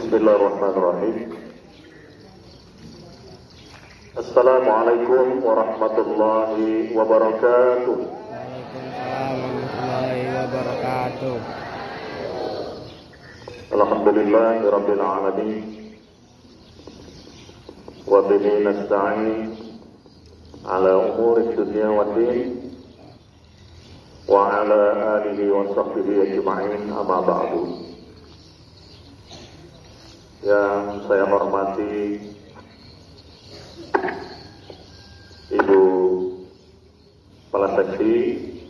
Bismillahirrahmanirrahim. Assalamualaikum warahmatullahi wabarakatuh. Waalaikumsalam warahmatullahi wabarakatuh. Alhamdulillahirabbil alamin. Wa bihi nasta'in ala umuri dunya waddin. Wa ala alihi wa sahbihi ajma'in, amma ba'du. Yang saya hormati Ibu Kepala Seksi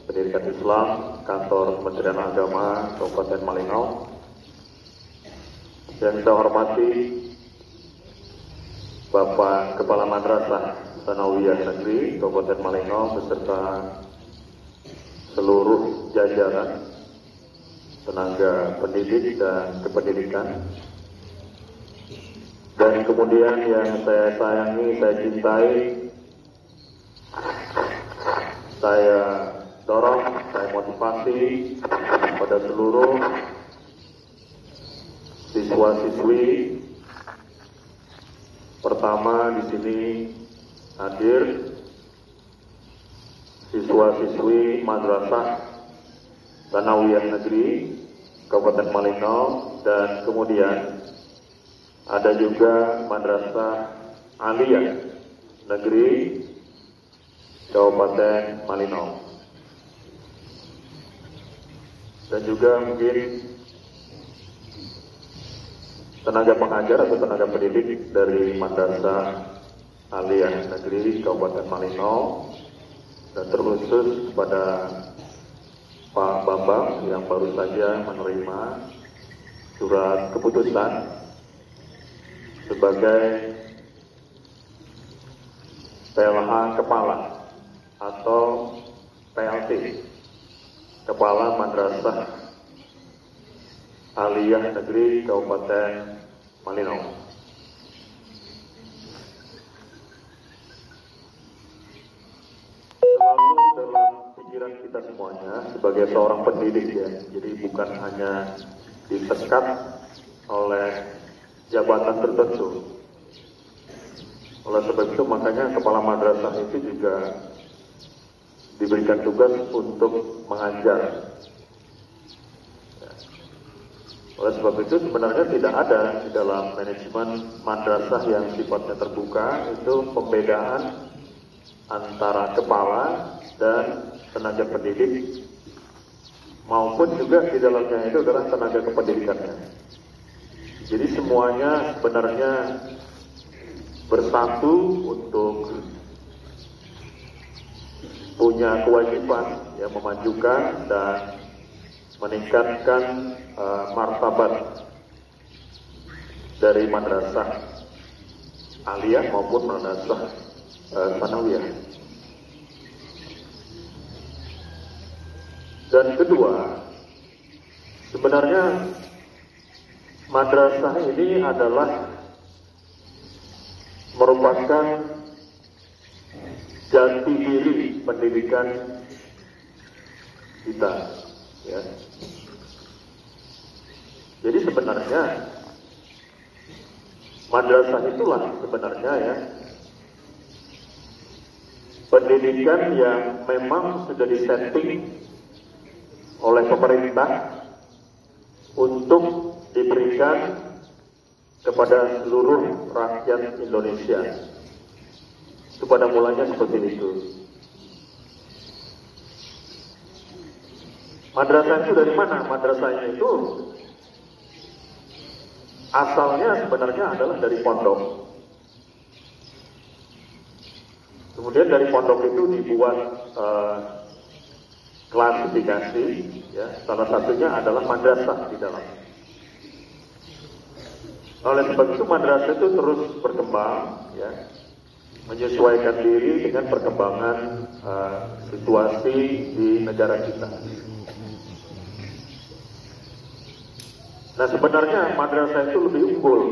Pendidikan Islam Kantor Kementerian Agama Kabupaten Malino. Yang saya hormati Bapak Kepala Madrasah Tsanawiyah Negeri Kabupaten Malino beserta seluruh jajaran tenaga pendidik dan kependidikan. Dan kemudian yang saya sayangi, saya cintai, saya dorong, saya motivasi pada seluruh siswa-siswi. Pertama di sini hadir siswa-siswi Madrasah Tsanawiyah Negeri Kabupaten Malino, dan kemudian ada juga Madrasah Aliyah Negeri Kabupaten Malino, dan juga mungkin tenaga pengajar atau tenaga pendidik dari Madrasah Aliyah Negeri Kabupaten Malino, dan terkhusus pada Pak Bambang yang baru saja menerima surat keputusan sebagai PLH Kepala atau PLT Kepala Madrasah Aliyah Negeri Kabupaten Malino. Selalu dalam pikiran kita semuanya sebagai seorang pendidik ya, jadi bukan hanya disekat oleh jabatan tertentu. Oleh sebab itu makanya kepala madrasah itu juga diberikan tugas untuk mengajar. Oleh sebab itu sebenarnya tidak ada di dalam manajemen madrasah yang sifatnya terbuka itu pembedaan antara kepala dan tenaga pendidik, maupun juga di dalamnya itu adalah tenaga kependidikannya. Jadi semuanya sebenarnya bersatu untuk punya kewajiban ya memajukan dan meningkatkan martabat dari madrasah aliyah maupun madrasah tsanawiyah. Dan kedua, sebenarnya madrasah ini adalah merupakan jati diri pendidikan kita, ya. Jadi sebenarnya madrasah itulah sebenarnya ya pendidikan yang memang sudah disetting oleh pemerintah untuk diberikan kepada seluruh rakyat Indonesia. Itu pada mulanya seperti itu. Madrasah itu dari mana? Madrasahnya itu asalnya sebenarnya adalah dari pondok. Kemudian dari pondok itu dibuat klasifikasi, ya, salah satunya adalah madrasah di dalam. Oleh sebab itu madrasah itu terus berkembang, ya, menyesuaikan diri dengan perkembangan situasi di negara kita. Nah sebenarnya madrasah itu lebih unggul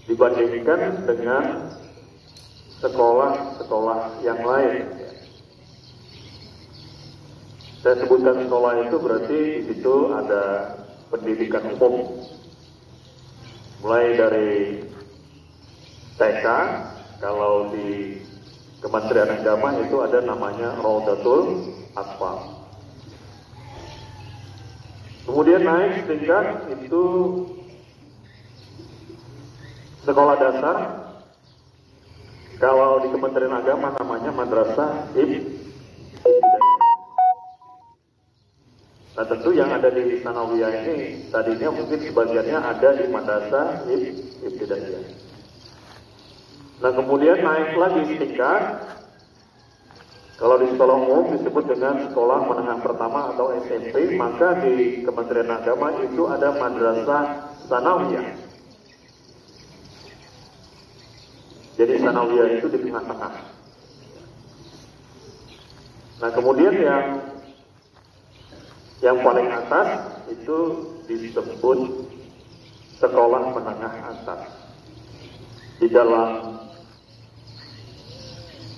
dibandingkan dengan sekolah-sekolah yang lain. Saya sebutkan sekolah itu berarti di situ ada pendidikan umum, mulai dari TK, kalau di Kementerian Agama itu ada namanya Raudatul Atfal. Kemudian naik tingkat itu sekolah dasar. Kalau di Kementerian Agama namanya Madrasah Ibtidaiyah. Nah tentu yang ada di Sanawiyah ini tadinya mungkin sebagiannya ada di Madrasah Ibtidaiyah. Nah kemudian naik lagi tingkat. Kalau di sekolah umum disebut dengan sekolah menengah pertama atau SMP, maka di Kementerian Agama itu ada Madrasah Sanawiyah. Jadi Sanawiyah itu di tengah-tengah. Nah kemudian yang paling atas itu disebut sekolah menengah atas. Di dalam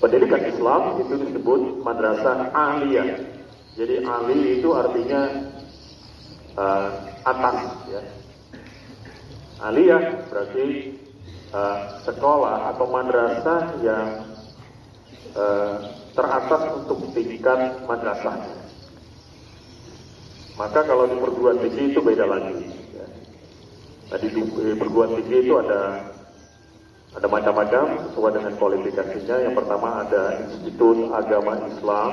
pendidikan Islam itu disebut Madrasah Aliyah. Jadi Ali itu artinya atas, ya. Aliyah berarti sekolah atau madrasah yang teratas untuk tingkat madrasahnya. Maka kalau di perguruan tinggi itu beda lagi. Ya. Tadi di perguruan tinggi itu ada macam-macam sesuai dengan kualifikasinya. Yang pertama ada Institut Agama Islam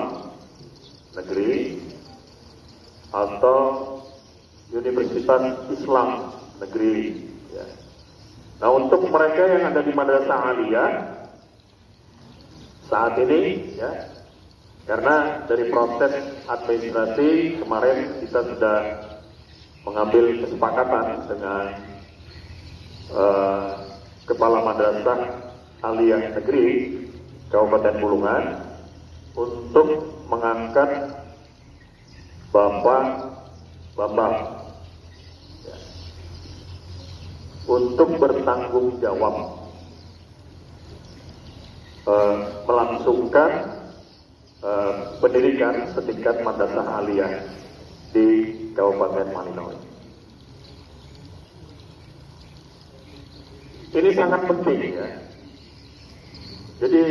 Negeri atau Universitas Islam Negeri. Ya. Nah untuk mereka yang ada di Madrasah Aliyah saat ini, ya, karena dari proses administrasi kemarin kita sudah mengambil kesepakatan dengan Kepala Madrasah Aliyah Negeri Kabupaten Bulungan untuk mengangkat Bapak ya, untuk bertanggung jawab melangsungkan pendidikan setingkat Madrasah Aliyah di Kabupaten Malino. Ini sangat penting, ya. Jadi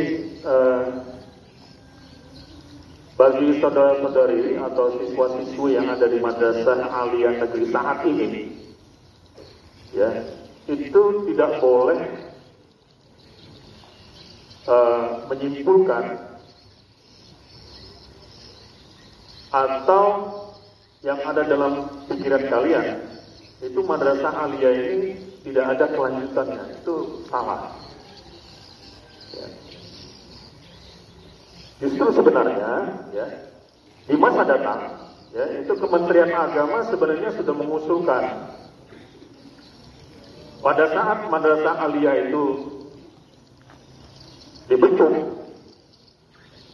bagi saudara-saudari atau siswa-siswi yang ada di Madrasah Aliyah Negeri saat ini, ya, itu tidak boleh menyimpulkan atau yang ada dalam pikiran kalian itu Madrasah Aliyah ini tidak ada kelanjutannya, itu salah. Ya. Justru sebenarnya, ya, di masa datang, ya, itu Kementerian Agama sebenarnya sudah mengusulkan pada saat Madrasah Aliyah itu dibentuk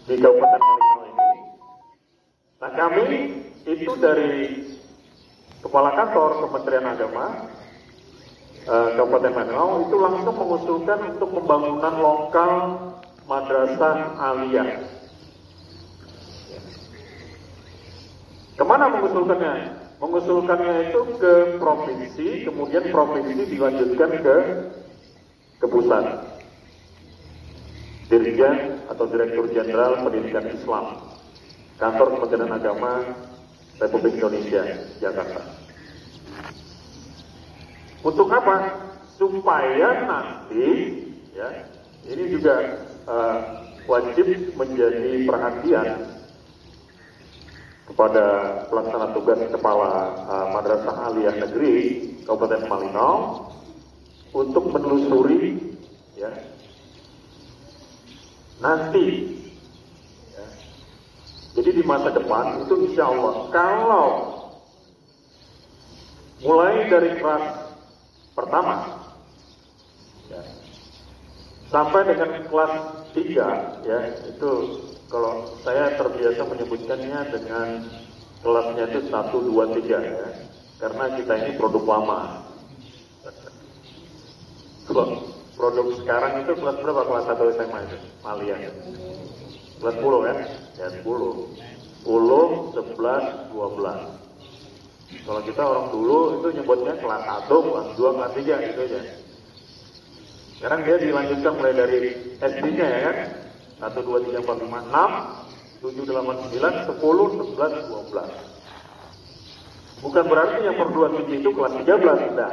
di Kabupaten Malino ini. Nah kami itu dari Kepala Kantor Kementerian Agama Kabupaten Malino itu langsung mengusulkan untuk pembangunan lokal Madrasah Aliyah. Kemana mengusulkannya? Mengusulkannya itu ke provinsi, kemudian provinsi dilanjutkan ke pusat. Dirjen atau Direktur Jenderal Pendidikan Islam, Kantor Kementerian Agama Republik Indonesia, Jakarta. Untuk apa? Supaya nanti, ya, ini juga wajib menjadi perhatian kepada pelaksana tugas Kepala Madrasah Aliyah Negeri Kabupaten Malino untuk menelusuri, ya, nanti, ya. Jadi di masa depan itu insya Allah kalau mulai dari kelas pertama, ya, sampai dengan kelas 3, ya, itu kalau saya terbiasa menyebutkannya dengan kelasnya itu 1, 2, 3, ya, karena kita ini produk lama. Produk sekarang itu kelas berapa? Kelas 1 SMA itu? Aliyah. Kelas 10 kan? Ya 10. 10, 11, 12. Kalau kita orang dulu itu nyebutnya kelas 1, kelas 2, kelas 3 gitu aja. Sekarang dia dilanjutkan mulai dari SD-nya ya kan. 1, 2, 3, 4, 5, 6, 7, 8, 9, 10, 11, 12. Bukan berarti yang perguruan tinggi itu kelas 13, tidak.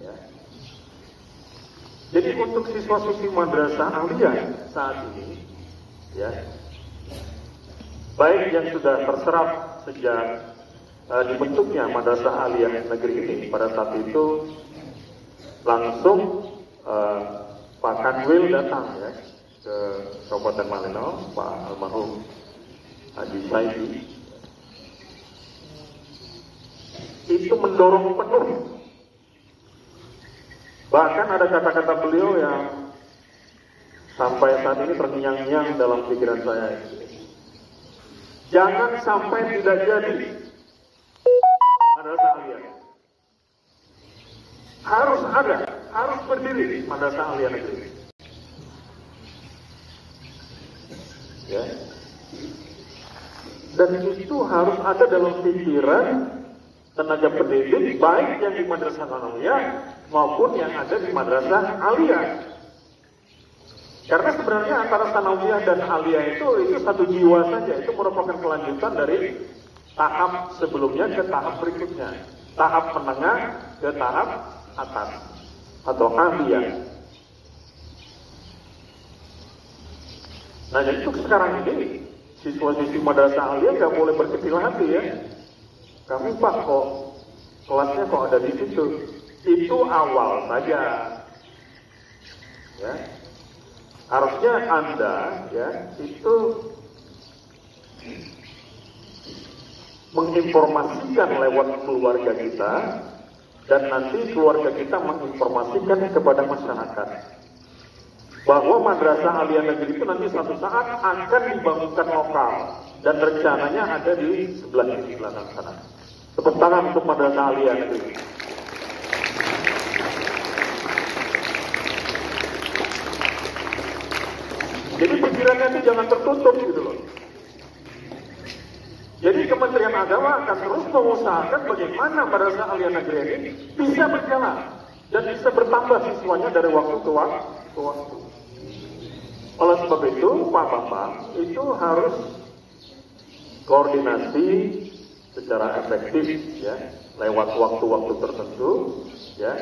Ya. Jadi untuk siswa-siswi madrasah aliyah saat ini, ya, baik yang sudah terserap sejak dibentuknya madrasah aliyah negeri ini, pada saat itu langsung Pak Kanwil datang ya ke Kabupaten Malino, Pak almarhum Haji Saidi, itu mendorong penuh. Bahkan ada kata-kata beliau yang sampai saat ini terngiang-ngiang dalam pikiran saya. Jangan sampai tidak jadi madrasah aliyah. Harus ada, harus berdiri madrasah aliyah negeri. Ya. Dan itu harus ada dalam pikiran tenaga pendidik, baik yang di madrasah aliyah maupun yang ada di madrasah aliyah. Karena sebenarnya antara sanawiyah dan aliyah itu satu jiwa saja. Itu merupakan kelanjutan dari tahap sebelumnya ke tahap berikutnya, tahap menengah ke tahap atas atau aliyah. Nah, jadi untuk sekarang ini siswa-siswi madrasah aliyah nggak boleh berkecil hati ya. Kami Pak kok kelasnya kok ada di situ. Itu awal saja. Ya. Harusnya Anda ya itu menginformasikan lewat keluarga kita dan nanti keluarga kita menginformasikan kepada masyarakat bahwa madrasah aliyah negeri itu nanti suatu saat akan dibangunkan lokal dan rencananya ada di sebelah belakang sana. Tepuk tangan untuk madrasah aliyah negeri. Jadi pikirannya itu jangan tertutup gitu loh. Jadi Kementerian Agama akan terus mengusahakan bagaimana madrasah aliyah negeri ini bisa berjalan dan bisa bertambah siswanya dari waktu ke waktu. Oleh sebab itu, Pak Bapak itu harus koordinasi secara efektif ya, lewat waktu-waktu tertentu ya.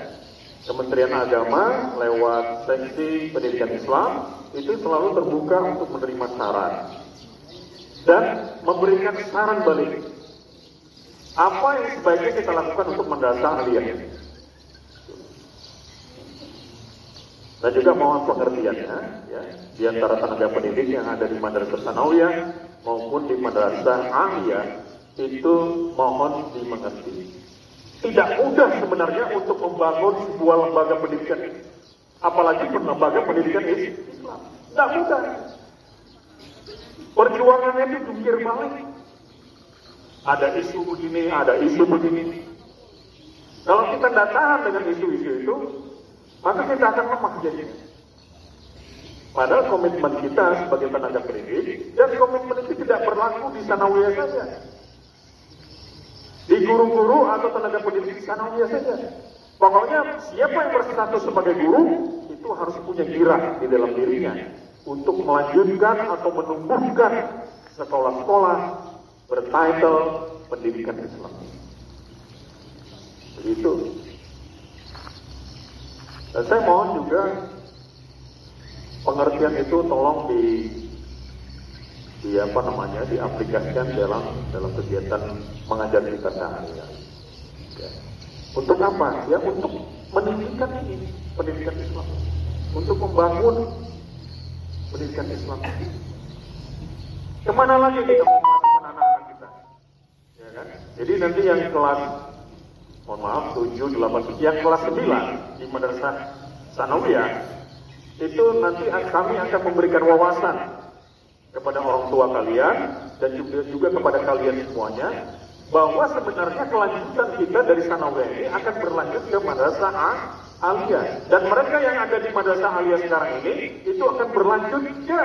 Kementerian Agama lewat seksi pendidikan Islam itu selalu terbuka untuk menerima saran dan memberikan saran balik. Apa yang sebaiknya kita lakukan untuk madrasah aliyah? Dan juga mohon pengertiannya ya, di antara tenaga pendidik yang ada di madrasah sanawiyah maupun di madrasah aliyah itu mohon dimengerti. Tidak mudah sebenarnya untuk membangun sebuah lembaga pendidikan, apalagi lembaga pendidikan Islam. Tidak mudah. Perjuangannya itu jungkir balik. Ada isu begini, ada isu begini. Kalau kita tidak tahan dengan isu-isu itu, maka kita akan lemah jadinya. Padahal komitmen kita sebagai tenaga pendidik dan komitmen itu tidak berlaku di sanawiyah saja, di guru-guru atau tenaga pendidik di sanawiyah saja. Pokoknya siapa yang berstatus sebagai guru itu harus punya gairah di dalam dirinya untuk melanjutkan atau menumbuhkan sekolah-sekolah bertitle pendidikan Islam. Begitu. Dan saya mohon juga pengertian itu tolong diaplikasikan dalam kegiatan mengajar kita sehari-hari. Ya. Untuk apa? Ya untuk meninggikan ini pendidikan Islam, untuk membangun pendidikan Islam. Kemana lagi kita memasukkan anak-anak kita? Ya kan? Jadi nanti yang kelas, mohon maaf, 7, 8, yang kelas 9 di madrasah sanawiyah itu nanti kami akan memberikan wawasan kepada orang tua kalian dan juga kepada kalian semuanya bahwa sebenarnya kelanjutan kita dari sanawiyah ini akan berlanjut ke madrasah aliyah, dan mereka yang ada di madrasah aliyah sekarang ini itu akan berlanjut ke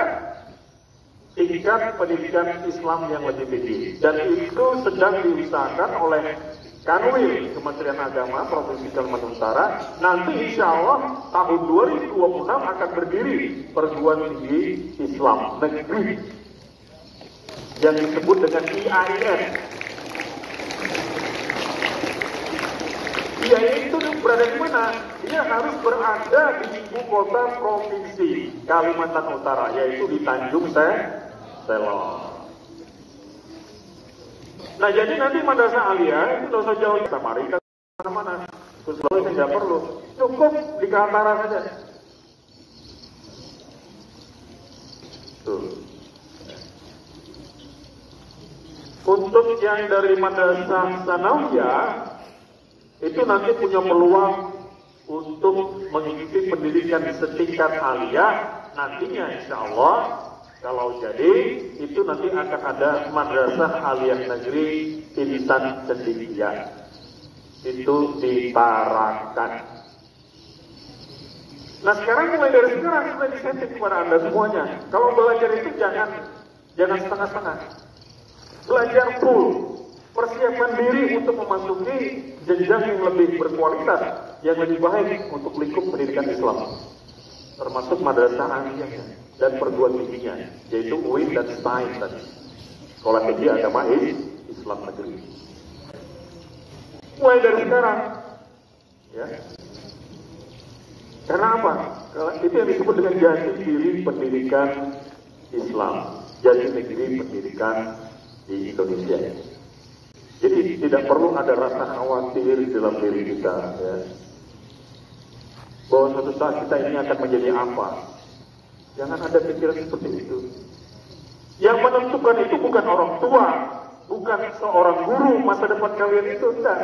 tingkat pendidikan Islam yang lebih tinggi, dan itu sedang diusahakan oleh Kanwil Kementerian Agama Provinsi Kalimantan Utara, nanti insya Allah tahun 2026 akan berdiri perguruan tinggi Islam negeri yang disebut dengan IAIN. IAIN itu berada di mana? Dia harus berada di ibu kota provinsi Kalimantan Utara, yaitu di Tanjung Selong. Nah, jadi nanti madrasah aliyah itu tidak usah jauh ke Samarinda mana-mana. Terus Sulawesi nggak perlu, cukup di Kaltara saja. Tuh. Untuk yang dari madrasah sanawiyah itu nanti punya peluang untuk mengikuti pendidikan setingkat aliyah. Nantinya insya Allah kalau jadi itu nanti akan ada madrasah aliyah negeri Insan Cendekia. Itu di Tarakan. Nah sekarang mulai dari sekarang sudah disetting kepada Anda semuanya. Kalau belajar itu jangan setengah-setengah. Belajar full. Persiapkan diri untuk memasuki jenjang yang lebih berkualitas, yang lebih baik untuk lingkup pendidikan Islam. Termasuk madrasah aliyahnya dan perguruan tingginya, yaitu UIN dan STAIN tadi. Sekolah Tinggi Agama Islam Negeri. Mulai dari sekarang, ya. Karena apa? Itu yang disebut dengan jati diri pendidikan Islam, jati diri pendidikan di Indonesia. Jadi tidak perlu ada rasa khawatir dalam diri kita, ya. Bahwa suatu saat kita ini akan menjadi apa. Jangan ada pikiran seperti itu. Yang menentukan itu bukan orang tua, bukan seorang guru masa depan kalian itu, tidak.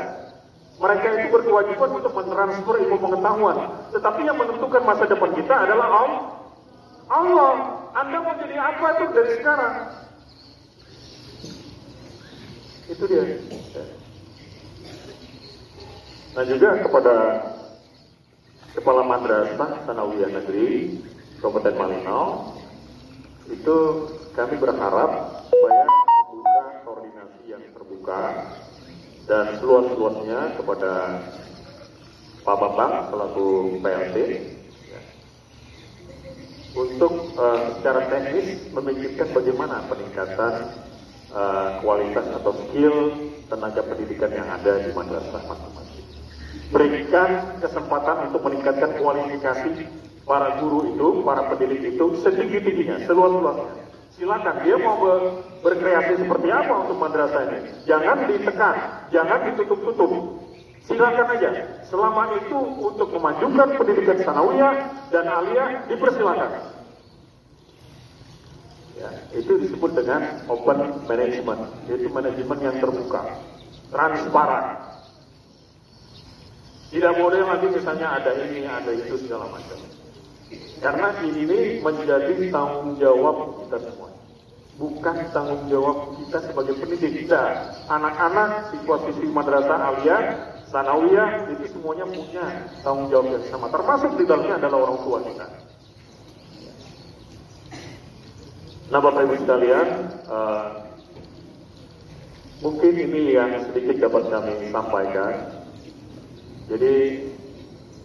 Mereka itu berkewajiban untuk mentransfer ilmu pengetahuan. Tetapi yang menentukan masa depan kita adalah Allah. Anda mau jadi apa itu dari sekarang? Itu dia. Nah juga kepada Kepala Madrasah Sanawiyah Negeri Kabupaten Malinau, itu kami berharap supaya membuka koordinasi yang terbuka dan seluas-luasnya kepada Pak Bambang selaku PLT, ya, untuk secara teknis memikirkan bagaimana peningkatan kualitas atau skill tenaga pendidikan yang ada di madrasah masing-masing. Berikan kesempatan untuk meningkatkan kualifikasi para guru itu, para pendidik itu setinggi-tingginya, seluas-luasnya. Silakan dia mau berkreasi seperti apa untuk madrasah ini. Jangan ditekan, jangan ditutup-tutup. Silakan aja. Selama itu untuk memajukan pendidikan sanawiyah dan aliyah dipersilakan. Ya, itu disebut dengan open management, yaitu manajemen yang terbuka, transparan. Tidak boleh lagi misalnya ada ini, ada itu segala macam. Karena ini menjadi tanggung jawab kita semua. Bukan tanggung jawab kita sebagai pendidik. Kita, anak-anak siswa-siswi madrasah aliyah, sanawiyah, itu semuanya punya tanggung jawab yang sama. Termasuk di dalamnya adalah orang tua kita. Nah Bapak Ibu sekalian, mungkin ini yang sedikit dapat kami sampaikan. Jadi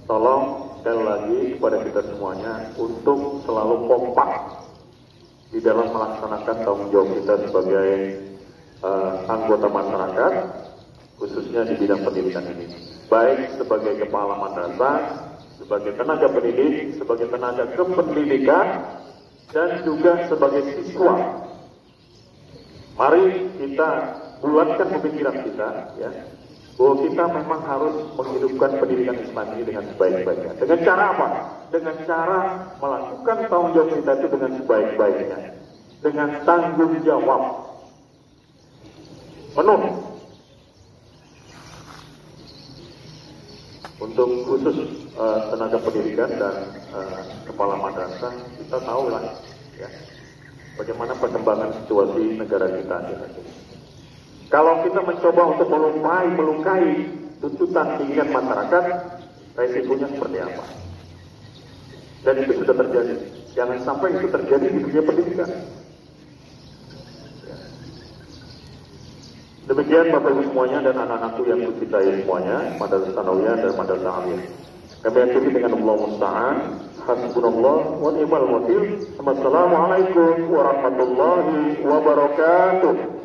tolong sekali lagi kepada kita semuanya untuk selalu kompak di dalam melaksanakan tanggung jawab kita sebagai anggota masyarakat, khususnya di bidang pendidikan ini. Baik sebagai kepala madrasah, sebagai tenaga pendidik, sebagai tenaga kependidikan, dan juga sebagai siswa. Mari kita bulatkan pemikiran kita, ya, bahwa kita memang harus menghidupkan pendidikan Islam ini dengan sebaik-baiknya. Dengan cara apa? Dengan cara melakukan tanggung jawab kita itu dengan sebaik-baiknya. Dengan tanggung jawab penuh. Untuk khusus tenaga pendidikan dan kepala madrasah, kita tahu lah, ya, bagaimana perkembangan situasi negara kita ini. Kalau kita mencoba untuk melukai tuntutan keinginan masyarakat, resikonya seperti apa? Dan itu sudah terjadi. Jangan sampai itu terjadi di dunia pendidikan. Demikian Bapak Ibu semuanya dan anak-anakku yang kucintai semuanya, Madrasah Tsanawiyah dan Madrasah Aliyah. Kami akhiri dengan Allah musta'an, hasbunallah wa ni'mal wakil. Wassalamualaikum warahmatullahi wabarakatuh.